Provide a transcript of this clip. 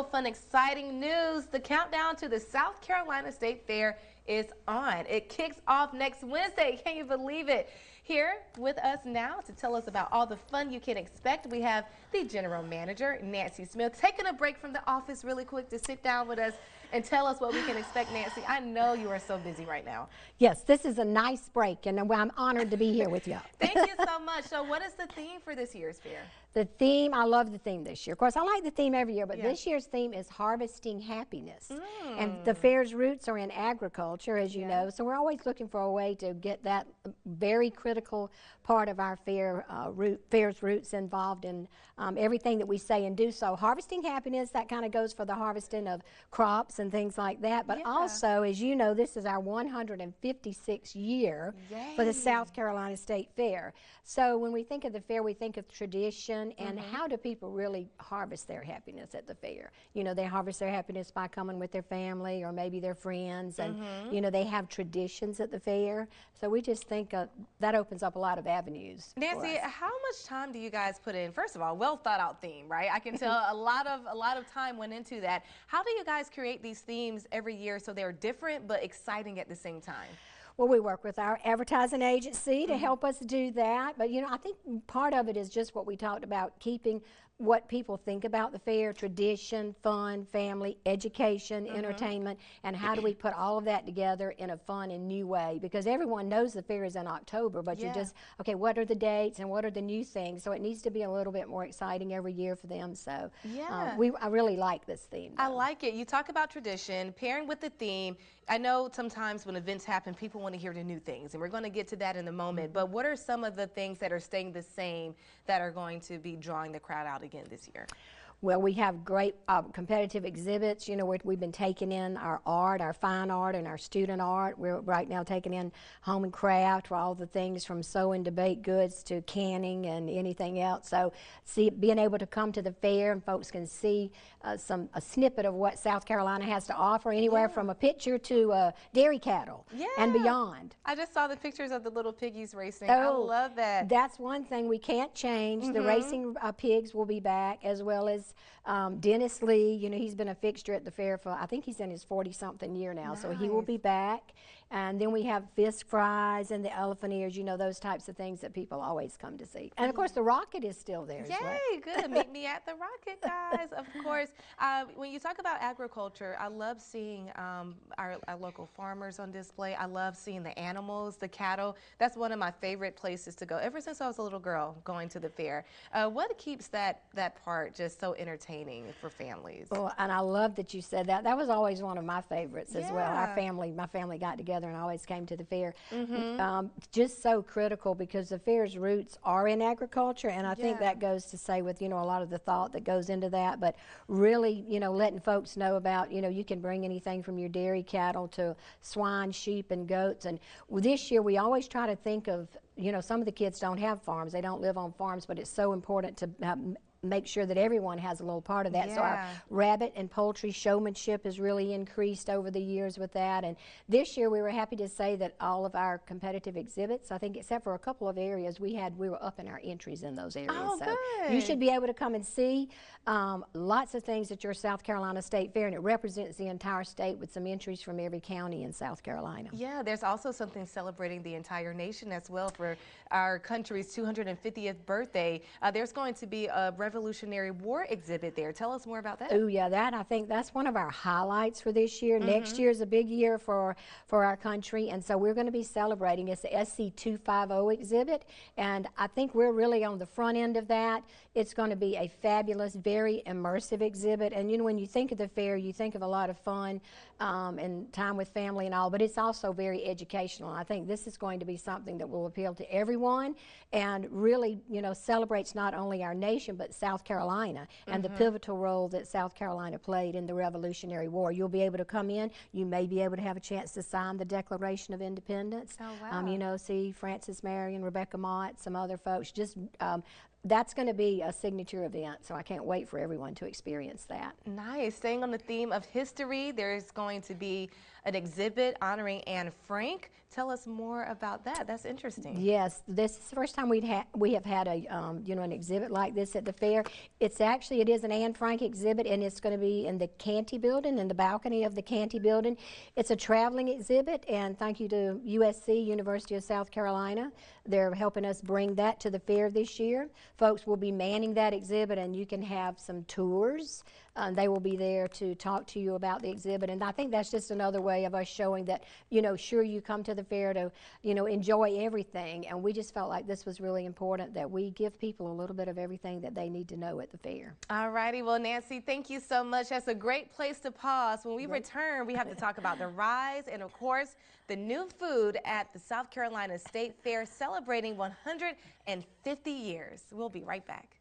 Fun, exciting news. The countdown to the South Carolina State Fair is on. It kicks off next Wednesday. Can you believe it? Here with us now to tell us about all the fun you can expect, we have the general manager, Nancy Smith, taking a break from the office really quick to sit down with us and tell us what we can expect. Nancy, I know you are so busy right now. Yes, this is a nice break, and I'm honored to be here with you. Thank you so much. So what is the theme for this year's fair? The theme, I love the theme this year. Of course, I like the theme every year, but this year's theme is Harvesting Happiness. And the fair's roots are in agriculture, as you know, so we're always looking for a way to get that very critical part of our fair's roots involved in everything that we say and do. So Harvesting Happiness, that kind of goes for the harvesting of crops and things like that. But also, as you know, this is our 156th year for the South Carolina State Fair. So when we think of the fair, we think of tradition and how do people really harvest their happiness at the fair. You know, they harvest their happiness by coming with their family or maybe their friends, and you know, they have traditions at the fair. So we just think that opens up a lot of avenues. Nancy, how much time do you guys put in? First of all, well thought out theme, right? I can tell a lot of time went into that. How do you guys create these themes every year so they're different but exciting at the same time? Well, we work with our advertising agency to help us do that. But, you know, I think part of it is just what we talked about, keeping what people think about the fair, tradition, fun, family, education, entertainment, and how do we put all of that together in a fun and new way? Because everyone knows the fair is in October, but you just, okay, what are the dates and what are the new things? So it needs to be a little bit more exciting every year for them. So I really like this theme, though. I like it. You talk about tradition, pairing with the theme. I know sometimes when events happen, people want to hear the new things, and we're going to get to that in a moment. But what are some of the things that are staying the same that are going to be drawing the crowd out again this year? Well, we have great competitive exhibits. You know, we've been taking in our art, our fine art, and our student art. We're right now taking in home and craft, all the things from sewing to baked goods to canning and anything else. So being able to come to the fair and folks can see a snippet of what South Carolina has to offer, anywhere from a picture to dairy cattle and beyond. I just saw the pictures of the little piggies racing. I love that. That's one thing we can't change. The racing pigs will be back, as well as Dennis Lee. You know, he's been a fixture at the fair for, I think he's in his 40-something year now, so he will be back. And then we have fish fries and the elephant ears, you know, those types of things that people always come to see. And of course, the rocket is still there. Yay, good. Meet me at the rocket, guys. Of course, when you talk about agriculture, I love seeing our local farmers on display. I love seeing the animals, the cattle. That's one of my favorite places to go ever since I was a little girl, going to the fair. What keeps that part just so entertaining for families? Well, and I love that you said that. That was always one of my favorites as well. My family got together and always came to the fair. Just so critical, because the fair's roots are in agriculture, and I think that goes to say with, you know, a lot of the thought that goes into that, but really, you know, letting folks know about, you know, you can bring anything from your dairy cattle to swine, sheep, and goats. And this year we always try to think of, you know, some of the kids don't have farms, they don't live on farms, but it's so important to make sure that everyone has a little part of that. So our rabbit and poultry showmanship has really increased over the years with that. And this year we were happy to say that all of our competitive exhibits, I think except for a couple of areas, we were up in our entries in those areas. Oh, so good. You should be able to come and see lots of things at your South Carolina State Fair, and it represents the entire state with some entries from every county in South Carolina. Yeah, there's also something celebrating the entire nation as well for our country's 250th birthday. There's going to be a Revolutionary War exhibit there. Tell us more about that. Oh yeah, I think that's one of our highlights for this year. Next year is a big year for our country, and so we're going to be celebrating. It's the SC250 exhibit, and I think we're really on the front end of that. It's going to be a fabulous, very immersive exhibit, and you know, when you think of the fair, you think of a lot of fun and time with family and all, but it's also very educational. I think this is going to be something that will appeal to everyone and really, you know, celebrates not only our nation but South Carolina and the pivotal role that South Carolina played in the Revolutionary War. You'll be able to come in, you may be able to have a chance to sign the Declaration of Independence. Oh, wow. You know, see Francis Marion, Rebecca Mott, some other folks, just that's going to be a signature event, so I can't wait for everyone to experience that. Nice. Staying on the theme of history, there's going to be an exhibit honoring Anne Frank. Tell us more about that. That's interesting. Yes, this is the first time we have had a an exhibit like this at the fair. It is an Anne Frank exhibit, and it's going to be in the Canty Building, in the balcony of the Canty Building. It's a traveling exhibit, and thank you to USC, University of South Carolina. They're helping us bring that to the fair this year. Folks will be manning that exhibit, and you can have some tours. They will be there to talk to you about the exhibit, and I think that's just another way of us showing that, sure, you come to the fair to, enjoy everything, and we just felt like this was really important, that we give people a little bit of everything that they need to know at the fair. All righty. Well, Nancy, thank you so much. That's a great place to pause. When we return, we have to talk about the rise and, of course, the new food at the South Carolina State Fair celebrating 150 years. We'll be right back.